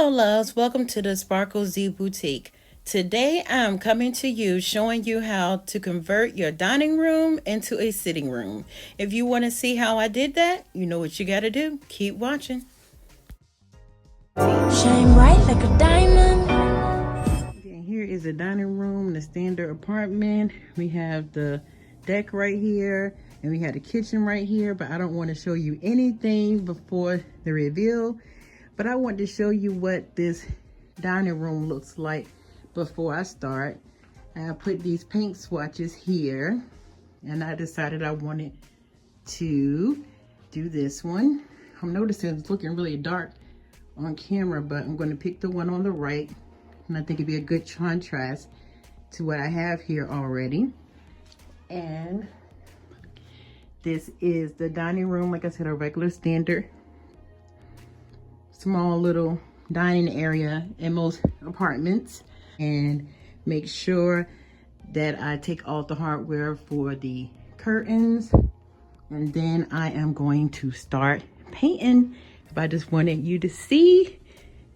Hello loves, welcome to the Sparkle Z Boutique. Today I'm coming to you showing you how to convert your dining room into a sitting room. If you want to see how I did that, you know what you got to do. Keep watching. Shine bright like a diamond. And here is the dining room, the standard apartment. We have the deck right here and we have the kitchen right here, but I don't want to show you anything before the reveal. But I want to show you what this dining room looks like before I start. I put these paint swatches here and I decided I wanted to do this one. I'm noticing it's looking really dark on camera, but I'm going to pick the one on the right and I think it'd be a good contrast to what I have here already. And this is the dining room, like I said, a regular standard small little dining area in most apartments. And make sure that I take off the hardware for the curtains, and then I am going to start painting. But I just wanted you to see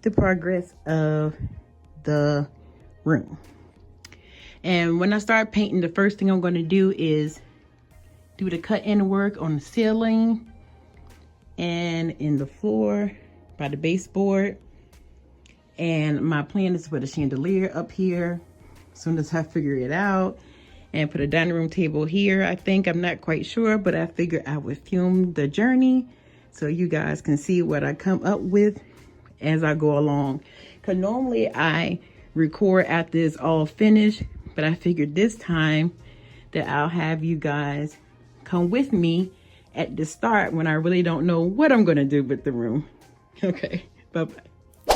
the progress of the room. And when I start painting, the first thing I'm going to do is do the cut-in work on the ceiling and in the floor by the baseboard. And my plan is to put a chandelier up here as soon as I figure it out, and put a dining room table here. I think, I'm not quite sure, but I figured I would film the journey so you guys can see what I come up with as I go along. Because normally I record after it's all finished, but I figured this time that I'll have you guys come with me at the start when I really don't know what I'm going to do with the room. Okay, bye-bye.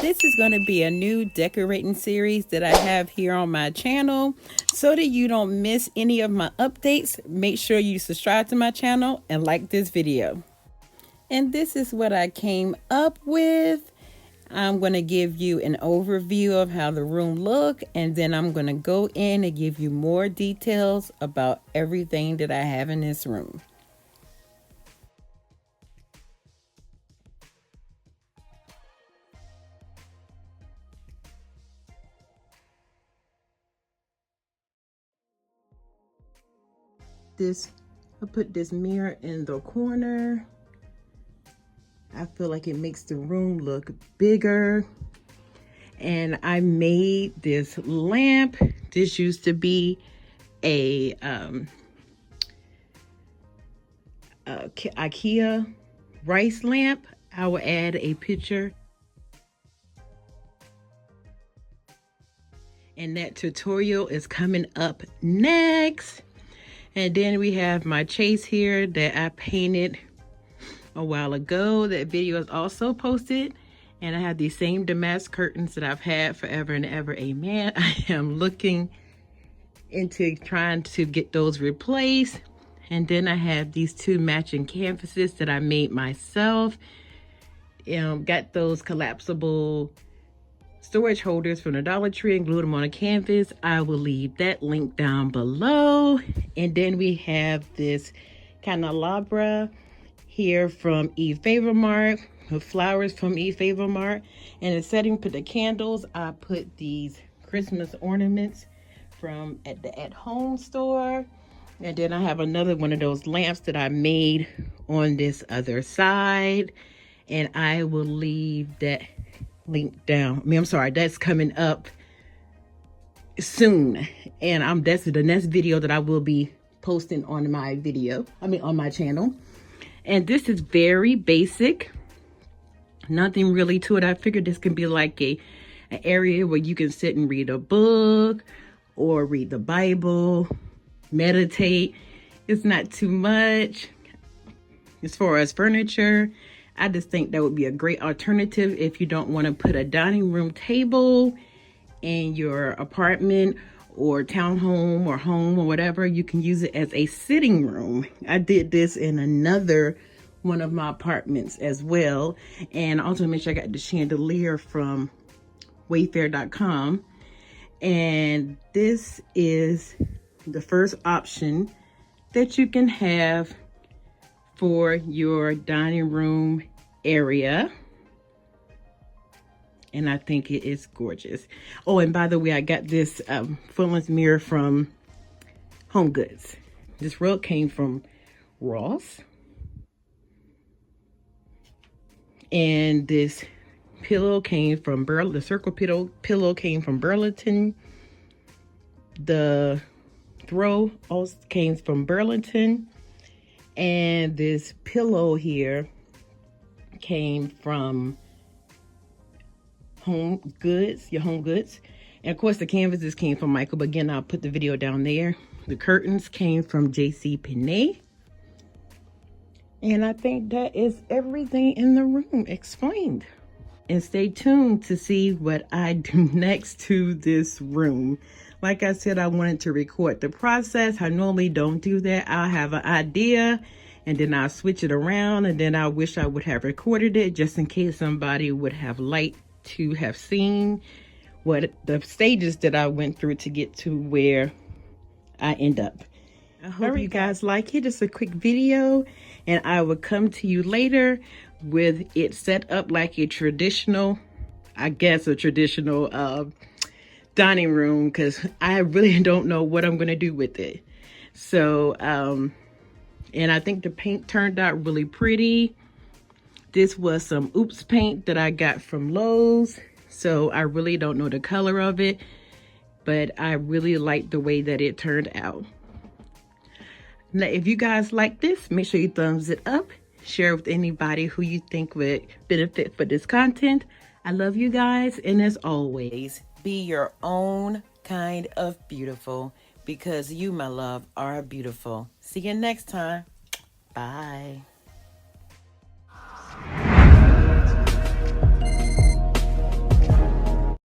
This is going to be a new decorating series that I have here on my channel. So that you don't miss any of my updates, make sure you subscribe to my channel and like this video. And this is what I came up with. I'm going to give you an overview of how the room look, and then I'm going to go in and give you more details about everything that I have in this room. I put this mirror in the corner. I feel like it makes the room look bigger. And I made this lamp. This used to be a IKEA rice lamp. I will add a picture. And that tutorial is coming up next. And then we have my chase here that I painted a while ago. That video is also posted. And I have these same damask curtains that I've had forever and ever. Amen. I am looking into trying to get those replaced. And then I have these two matching canvases that I made myself. Got those collapsible storage holders from the Dollar Tree and glued them on a canvas. I will leave that link down below. And then we have this candelabra here from Favormart, with flowers from Favormart. And the setting for the candles, I put these Christmas ornaments from at the At Home store. And then I have another one of those lamps that I made on this other side. And I will leave that link down. I'm sorry, that's coming up soon. And that's the next video that I will be posting on my on my channel. And this is very basic. Nothing really to it. I figured this can be like an area where you can sit and read a book or read the Bible, meditate. It's not too much. As far as furniture, I just think that would be a great alternative if you don't want to put a dining room table in your apartment or townhome or home or whatever. You can use it as a sitting room. I did this in another one of my apartments as well. And also make sure I got the chandelier from wayfair.com. And this is the first option that you can have for your dining room area. and I think it is gorgeous. Oh, and by the way, I got this full-length mirror from Home Goods. This rug came from Ross, and this pillow came from the circle pillow came from Burlington. The throw also came from Burlington, and this pillow here came from Home Goods, your Home Goods. And of course the canvases came from Michael, but again, I'll put the video down there. The curtains came from JCPenney. And I think that is everything in the room explained. And stay tuned to see what I do next to this room. Like I said, I wanted to record the process. I normally don't do that. I'll have an idea and then I'll switch it around, and then I wish I would have recorded it just in case somebody would have liked to have seen what the stages that I went through to get to where I end up. I hope you guys like it. It's a quick video, and I will come to you later with it set up like a traditional, I guess a traditional dining room, because I really don't know what I'm going to do with it. So, and I think the paint turned out really pretty. This was some Oops paint that I got from Lowe's. So I really don't know the color of it, but I really like the way that it turned out. Now, if you guys like this, make sure you thumbs it up. Share with anybody who you think would benefit for this content. I love you guys. And as always, be your own kind of beautiful, because you, my love, are beautiful. See you next time. Bye.